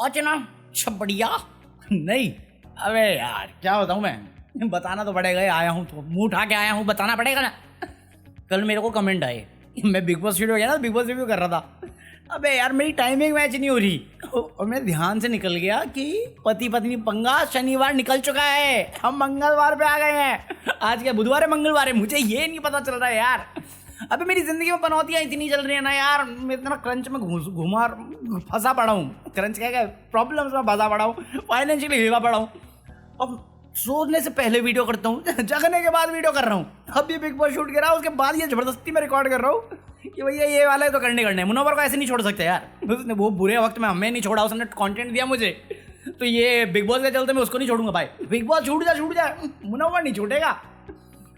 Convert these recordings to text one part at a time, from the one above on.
आज ना सब बढ़िया नहीं। अबे यार क्या बताऊँ मैं, बताना तो पड़ेगा, आया हूँ तो मुंह उठा के आया हूँ, बताना पड़ेगा ना। कल मेरे को कमेंट आए, मैं बिग बॉस रिव्यू गया ना, बिग बॉस रिव्यू कर रहा था। अबे यार मेरी टाइमिंग मैच नहीं हो रही और मेरे ध्यान से निकल गया कि पति पत्नी पंगा शनिवार निकल चुका है, हम मंगलवार पे आ गए हैं। आज क्या बुधवार है मंगलवार है, मुझे ये नहीं पता चल रहा है यार। अबे मेरी जिंदगी में पनौतियाँ इतनी चल रही है ना यार, मैं इतना क्रंच में घुमा फंसा पड़ा हूँ। क्रंच क्या प्रॉब्लम्स में फंसा पड़ा हूँ, फाइनेंशियली हिला पड़ा हूँ। अब सोने से पहले वीडियो करता हूँ, जगने के बाद वीडियो कर रहा हूँ। अब ये बिग बॉस शूट कर रहा हूँ, उसके बाद ये जबरदस्ती में रिकॉर्ड कर रहा हूँ कि भैया ये वाला है तो करने मुनव्वर को ऐसे नहीं छोड़ सकते यार। उसने वो बुरे वक्त में हमें नहीं छोड़ा, उसने कंटेंट दिया मुझे, तो ये बिग बॉस के चलते मैं उसको नहीं छोड़ूंगा भाई। बिग बॉस छूट जा, मुनव्वर नहीं छूटेगा।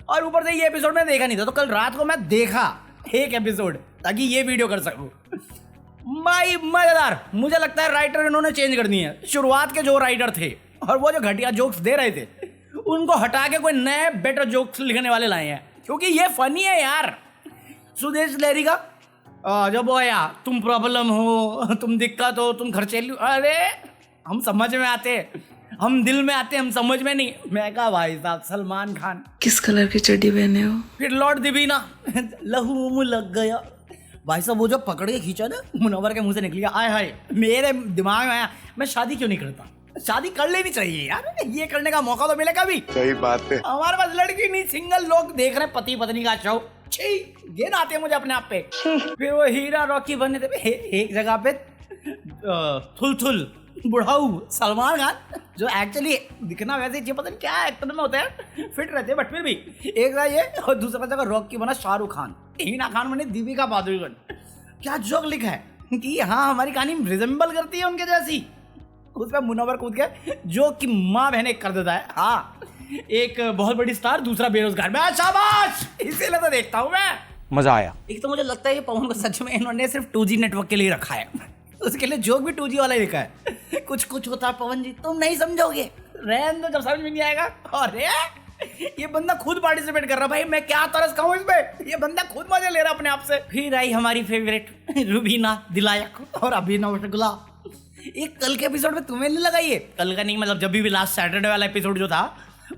और ऊपर से ये एपिसोड में देखा नहीं था, तो कल रात को मैं देखा एक एपिसोड ताकि ये वीडियो कर सकूं भाई। मजेदार। मुझे लगता है राइटर इन्होंने चेंज कर दिए हैं। शुरुआत के जो राइटर थे और वो जो घटिया जोक्स दे रहे थे उनको हटा के कोई नए बेटर जोक्स लिखने वाले लाए हैं, क्योंकि ये फनी है यार। सुदेश लहरी का जब वो आया, तुम प्रॉब्लम हो, तुम दिक्कत हो, तुम खर्चेलू, अरे हम समझ में आते, हम दिल में आते, हम समझ में नहीं। मैं कहा भाई साहब सलमान खान किस कलर की चड्डी पहने हो? फिर लॉर्ड दिवीना लहू मुँह लग गया भाई साहब। वो जो पकड़ के खींचा ना, मुनव्वर के मुंह से निकल गया आय हाय। मेरे दिमाग में आया मैं शादी क्यों नहीं करता, शादी कर लेनी चाहिए यार, ये करने का मौका तो मिलेगा भी। सही बात है। हमारे पास लड़की नहीं, सिंगल लोग देख रहे पति पत्नी का शो, ये ना आते मुझे अपने आप पे। फिर वो हीरा रॉकी बनने थे एक जगह पे, थुल बुढ़ाऊ सलमान खान, जो एक्चुअली दिखना वैसे ही पता नहीं क्या एक्टर में होता है, फिट रहते हैं, बट फिर भी एक जगह ये और दूसरा जगह रॉकी बना शाहरुख खान, हीना खान बनी दीपिका पादुकोण। क्या जोक लिखा है कि हाँ हमारी कहानी रिजेंबल करती है उनके जैसी। उस पर मुनव्वर कूद के जो कि माँ बहन एक कर देता है। हाँ, एक बहुत बड़ी स्टार, दूसरा बेरोजगार। मैं शाबाश, इसीलिए तो देखता हूँ मैं, मजा आया। एक तो मुझे लगता है ये पवन को सच में इन्होंने सिर्फ 2G नेटवर्क के लिए रखा है, उसके लिए जोक भी 2G वाला ही लिखा है। कुछ होता है पवन जी, तुम नहीं समझोगे, रहने दो, जब समझ में नहीं आएगा। अरे ये बंदा खुद पार्टिसिपेट कर रहा भाई, मैं क्या तरस खाऊं इस पे, ये बंदा खुद मजे ले रहा अपने आप से। फिर आई हमारी फेवरेट रुबीना दिलायक और अभिनव शुक्ला। एक कल के एपिसोड में तुम्हें नहीं लगा, ये कल का नहीं मतलब जब भी लास्ट सैटरडे वाला एपिसोड जो था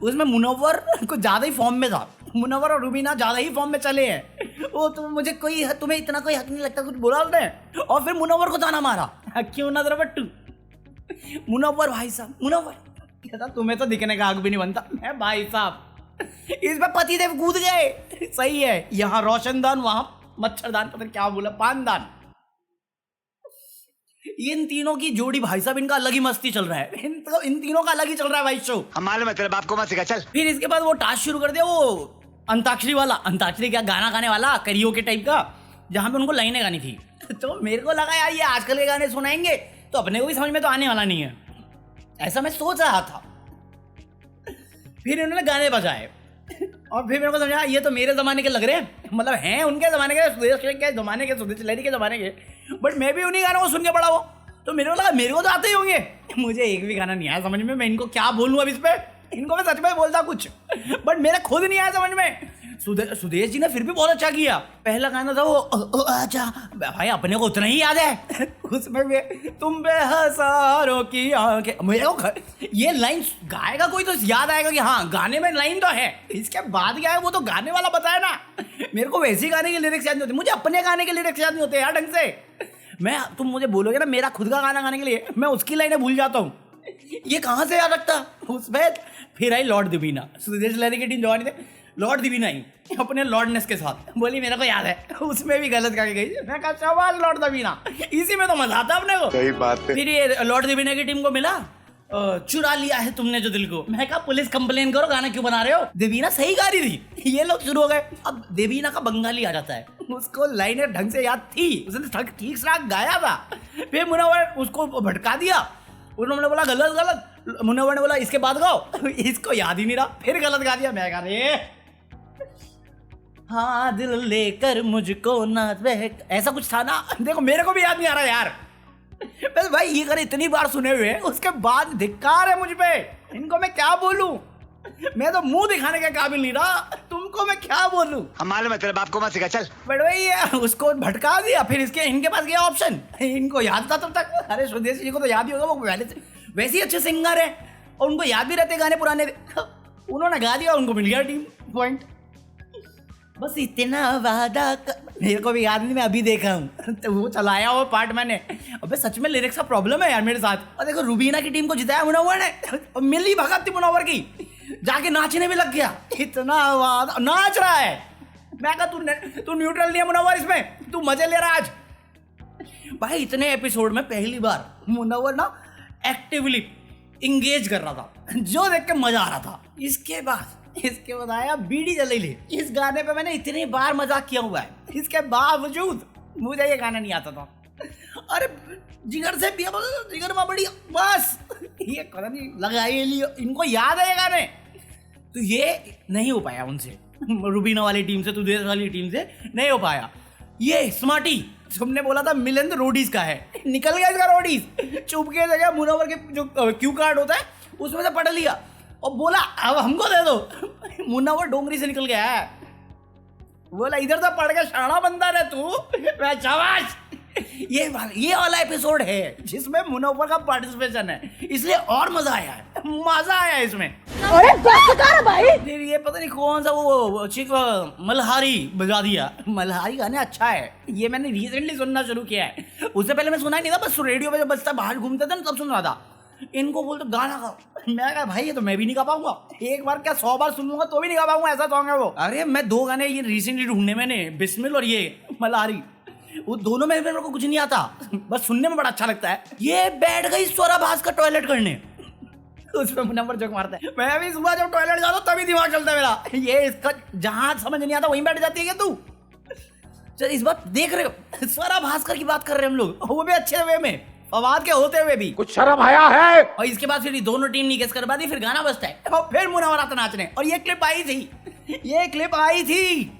उसमें मुनव्वर को ज्यादा ही फॉर्म में था, मुनव्वर और रुबीना ज्यादा ही फॉर्म में चले हैं। वो तो मुझे तुम्हें इतना कोई हक नहीं लगता, कुछ बोला उसने और फिर मुनव्वर को ताना मारा, क्यों ना जरा बट्टू मुनव्वर भाई साहब, मुनव्वर कहता तुम्हें तो दिखने का हक भी नहीं बनता। मैं भाई साहब इस पर पतिदेव कूद गए। सही है, यहाँ रोशनदान, वहां मच्छरदान, पता नहीं क्या बोला, पानदान। इन तीनों की जोड़ी भाई साहब, इनका अलग ही मस्ती चल रहा है, इन तीनों का अलग ही चल रहा है भाई शो। हमारे मतलब आपको मत सिखा चल। फिर इसके बाद वो टास्क शुरू कर दिया, वो अंताक्षरी वाला, अंताक्षरी क्या गाना गाने वाला, करियोके टाइप का, जहां पे उनको लाइनें गानी थी। तो मेरे को लगा यार ये आजकल के गाने सुनाएंगे तो अपने को भी समझ में तो आने वाला नहीं है, ऐसा मैं सोच रहा था। फिर इन्होंने गाने बजाए और फिर मेरे को समझा ये तो मेरे जमाने के लग रहे हैं, मतलब हैं उनके जमाने के, सुदेश के जमाने के, सुदेश लहरी के जमाने के, बट मैं भी उन्हीं गानों को सुन के पड़ा वो, तो मेरे को लगा मेरे को तो आते ही होंगे। मुझे एक भी गाना नहीं आया समझ में, मैं इनको क्या बोलूँ अब इस पे, इनको मैं सच में बोलता कुछ, बट मेरा खुद नहीं आया समझ में। सुदेश जी ने फिर भी बहुत अच्छा किया। पहला गाना था वो अच्छा भाई, अपने को उतना ही याद है उसमें भी तुम बेहसारों की आंखें, मेरे को ये लाइन गाएगा कोई तो याद आएगा कि हाँ गाने में लाइन तो है, इसके बाद क्या है वो तो गाने वाला बताया ना। मेरे को वैसे गाने के लिरिक्स याद नहीं होते, मुझे अपने गाने के लिरिक्स याद नहीं होते यार ढंग से। मैं तुम मुझे बोलोगे ना मेरा खुद का गाना गाने के लिए, मैं उसकी लाइनें भूल जाता हूँ, ये कहाँ से याद रखता उस पर। फिर आई लॉर्ड दिवीना, सुदेश लहरी की टीम जवानी थे, लॉर्ड दिवीना आई अपने लॉर्डनेस के साथ, बोली मेरे को याद है, उसमें भी गलत करके गई। मैं कहा शाबाश लॉर्ड दिवीना, इसी में तो मजा आता अपने को। सही बात है। फिर ये लॉर्ड दिवीना की टीम को मिला चुरा लिया है तुमने जो दिल को। मैं कहा पुलिस कंप्लेन करो, गाना क्यों बना रहे हो। देवीना सही गा रही थी, ये लोग शुरू हो गए। अब देवीना का बंगाली आ जाता है, उसको लाइनें ढंग से याद थी, उसने ठीक से गाया था। फिर मुनव्वर उसको भटका दिया, उन्होंने बोला गलत, मुनव्वर ने बोला इसके बाद गाओ, इसको याद ही नहीं रहा, फिर गलत गा दिया। मैं कहा रे हाँ दिल लेकर मुझको ना बहक, ऐसा कुछ था ना, देखो मेरे को भी याद नहीं आ रहा यार। बस भाई ये गाने इतनी बार सुने हुए उसके बाद धिक्कार है मुझ पे, इनको मैं क्या बोलूं। मैं तो मुंह दिखाने के काबिल नहीं रहा, तुमको मैं क्या बोलूं। हम मालूम है तेरे बाप को मत सिखा, चल। बट वही उसको भटका दिया, फिर इनके पास गया ऑप्शन, इनको याद था तब तक। अरे स्वदेशी जी को तो याद ही होगा, वो पहले से वैसे ही अच्छे सिंगर है और उनको याद भी रहते गाने पुराने। उन्होंने गा दिया, उनको मिल गया टीम पॉइंट। बस इतना वादा मेरे को भी याद नहीं, मैं अभी देखा हूँ तो वो चलाया हुआ पार्ट मैंने। अबे सच में लिरिक्स का प्रॉब्लम है यार मेरे साथ। और देखो रूबीना की टीम को जिताया मुनव्वर ने, और मिली भगत थी मुनव्वर की, जाके नाचने में लग गया। इतना वादा नाच रहा है। मैं कहा तू न्यूट्रल नहीं है मुनव्वर, इसमें तू मजे ले रहा है आज। भाई इतने एपिसोड में पहली बार मुनव्वर ना एक्टिवली इंगेज कर रहा था, जो देख के मजा आ रहा था। इसके बाद आया बीड़ी जलीली। इस गाने पे मैंने इतनी बार मजाक किया हुआ है, इसके बावजूद मुझे ये गाना नहीं आता था। अरे जिगर से पिया, जिगर में बड़ी बस ये कदम नहीं लगा, ये लियो, इनको याद है ये गाने। तो ये नहीं हो पाया उनसे, रूबीना वाली टीम से, तुदेश वाली टीम से नहीं हो पाया। ये स्मार्टी तुमने बोला था मिलन रोडीज का है, निकल गया इसका रोडीज। चुप के जगह मुनव्वर के जो क्यू कार्ड होता है उसमें से पढ़ लिया और बोला अब हमको दे दो। मुनव्वर डोंगरी से निकल गया है, बोला इधर तो पढ़ के शाना बंदा है तू। मैं शाबाश। ये वाला एपिसोड है जिसमें मुनव्वर का पार्टिसिपेशन है, इसलिए और मजा आया इसमें। अरे बस कर भाई। फिर ये पता नहीं कौन सा वो चिक मल्हारी बजा दिया। मल्हारी गाने अच्छा है, ये मैंने रिसेंटली सुनना शुरू किया है, उससे पहले मैं सुना ही नहीं था, बस रेडियो पे जब बजता बाहर घूमते थे ना तब सुन रहा था। इनको बोलते गाना गाओ, मैं कहा भाई ये तो मैं भी नहीं गा पाऊंगा, एक बार क्या 100 बार सुन लूंगा तो भी नहीं गा पाऊंगा, ऐसा सॉन्ग है वो। अरे मैं 2 गाने ये रिसेंटली ढूंढने मैंने, बिस्मिल और ये मल्हारी, वो दोनों में मेरे को कुछ नहीं आता, बस सुनने में बड़ा अच्छा लगता है। ये बैठ गई स्वरा भास्कर टॉयलेट करने, उसमें मुनव्वर जोक मारता है। मैं भी सुबह जब टॉयलेट जाता हूँ तभी दिमाग चलता है मेरा, ये इसका जहां समझ नहीं आता वहीं बैठ जाती है क्या तू। चल इस बार देख रहे हो स्वरा भास्कर की बात कर रहे हैं हम लोग, वो भी अच्छे वे में, फवाद के होते हुए भी कुछ शर्म आया है। और इसके बाद फिर दोनों टीम नहीं गेस कर पाती, फिर गाना बजता है और फिर मुनव्वर आता नाचने। और ये क्लिप आई थी,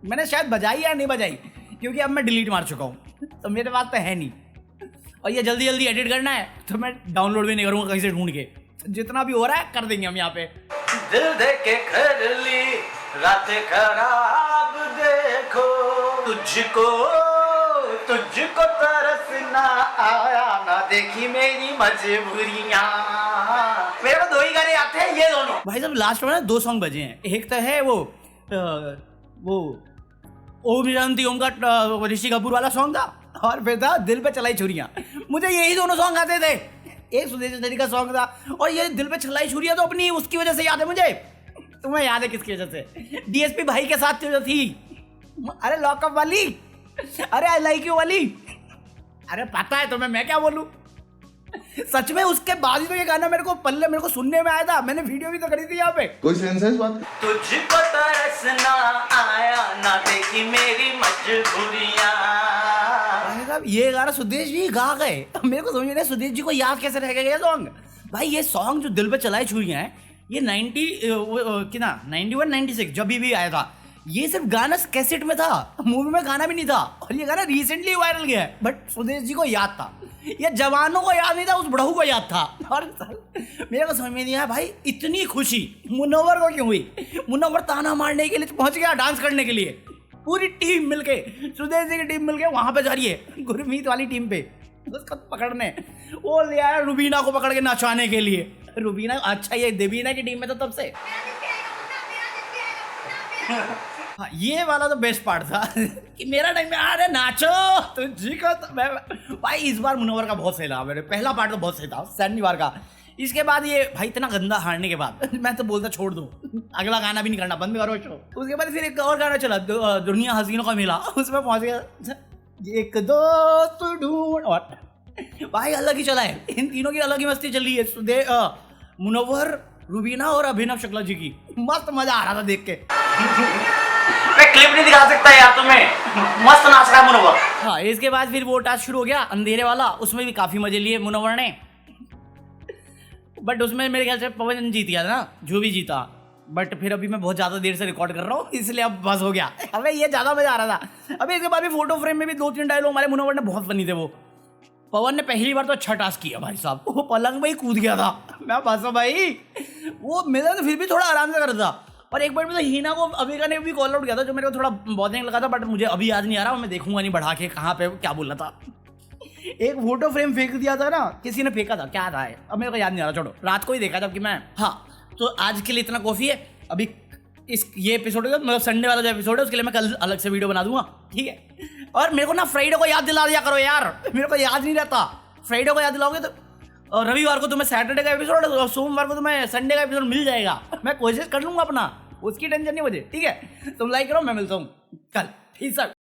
मैंने शायद बजाई या नहीं बजाई, क्योंकि अब मैं डिलीट मार चुका हूँ तो मेरे पास तो है नहीं, और ये जल्दी एडिट करना है तो मैं डाउनलोड भी नहीं करूंगा कहीं से ढूंढ के। जितना भी हो रहा है कर देंगे हम यहाँ पे। दिल देख के कर ली रातें खराब, देखो तुझको तरसना आया, ना देखी मेरी मजबूरियां। मेरे को 2 ही गाने आते हैं, ये दोनों। भाई साहब लास्ट में 2 सॉन्ग बजे हैं, एक तो है वो ओम शांति ओम का ऋषि कपूर वाला सॉन्ग था, और फिर था दिल पे चलाई छुरियां। मुझे यही दोनों सॉन्ग आते थे, एक सुदेश दरी का सॉन्ग था, और ये दिल पे चलाई छुरियां तो अपनी उसकी वजह से याद है मुझे। तुम्हें याद है किसकी वजह से? डीएसपी भाई के साथ जो थी, अरे लॉकअप वाली, अरे आई लाइक यू वाली, अरे पता है तुम्हें, मैं क्या बोलूं। सच में उसके बाद ही तो ये गाना मेरे को सुनने में आया था, मैंने वीडियो भी तो करी थी यहाँ पे। कोई सेंस है इस बात? तुझको तरसना आया, ना देखी मेरी मजबूरियां। ये गाना सुदेश जी गा गए, मेरे को समझ नहीं सुदेश जी को याद कैसे रह गया ये सॉन्ग। भाई ये सॉन्ग जो दिल पे चलाई छुरियां है, ये 91 96 जब भी आया था, ये सिर्फ गाना कैसेट में था, मूवी में गाना भी नहीं था, और ये गाना रिसेंटली वायरल गया है। बट सुदेश जी को याद था, ये जवानों को याद नहीं था, उस बुढ़ऊ को याद था। और मेरे को समझ में नहीं आया भाई इतनी खुशी मुनव्वर को क्यों हुई। मुनव्वर ताना मारने के लिए पहुंच गया, डांस करने के लिए, पूरी टीम मिलके, सुदेश जी की टीम मिलके वहां पे जा रही है गुरमीत वाली टीम पे उसको पकड़ने। वो ले आया रूबीना को पकड़ के नचाने के लिए। रूबीना, अच्छा ये देवीना की टीम में तो तब से हाँ, ये वाला तो बेस्ट पार्ट था कि मेरा टाइम में अरे नाचो तुझी को तो मैं भाई इस बार मुनव्वर का बहुत सही लगा मेरे। पहला पार्ट तो बहुत सही था शनिवार का। इसके बाद ये भाई इतना गंदा हारने के बाद मैं तो बोलता छोड़ दूं, अगला गाना भी नहीं करना, बंद करो शो। उसके बाद फिर एक और गाना चला दुनिया हसीनों का मिला, उसमें पहुंच गया एक दोस्त ढूंढ, और भाई अलग ही चला है, इन तीनों की अलग ही मस्ती चल रही है। मुनव्वर, रूबीना और अभिनव शुक्ला जी की मस्त मजा आ रहा था देख के। मैं क्लिप नहीं दिखा सकता यार तुम्हें, मस्त नाच रहा है मुनव्वर। हाँ इसके बाद फिर वो टास्क शुरू हो गया अंधेरे वाला, उसमें भी काफी मजे लिए मुनव्वर ने, बट उसमें मेरे ख्याल से पवन जीत गया था ना, जो भी जीता। बट फिर अभी मैं बहुत ज़्यादा देर से रिकॉर्ड कर रहा हूँ इसलिए अब बस हो गया। अबे ये ज़्यादा मजा आ रहा था। अभी इसके बाद भी फोटो फ्रेम में भी 2-3 डायलॉग हमारे मुनव्वर ने बहुत फनी थे वो। पवन ने पहली बार तो अच्छा टास्क किया भाई साहब, वो पलंग में ही कूद गया था। मैं फंसा भाई, वो मिला तो फिर भी थोड़ा आराम से कर था। और एक बार में तो हीना को अभिका ने भी कॉल आउट किया था, जो मेरे को थोड़ा बहुत नहीं लगा था, बट मुझे अभी याद नहीं आ रहा, मैं देखूंगा नहीं बढ़ा के कहाँ पे क्या बोला था। एक फोटो फ्रेम फेंक दिया था ना, किसी ने फेंका था, क्या था अब मेरे को याद नहीं आ रहा, छोड़ो, रात को ही देखा था कि मैं। हाँ, तो आज के लिए इतना कॉफी है। अभी ये एपिसोड है, मतलब संडे वाला जो एपिसोड है उसके लिए मैं कल अलग से वीडियो बना दूंगा, ठीक है। और मेरे को ना फ्राइडे को याद दिला दिया करो यार, मेरे को याद नहीं रहता। फ्राइडे को याद दिलाओगे तो रविवार को तुम्हें सैटरडे का एपिसोड और सोमवार को तुम्हें संडे का एपिसोड मिल जाएगा। मैं कोशिश कर लूंगा अपना, उसकी टेंशन नहीं मुझे, ठीक है। तुम लाइक करो, मैं मिलता हूँ कल। ठीक है।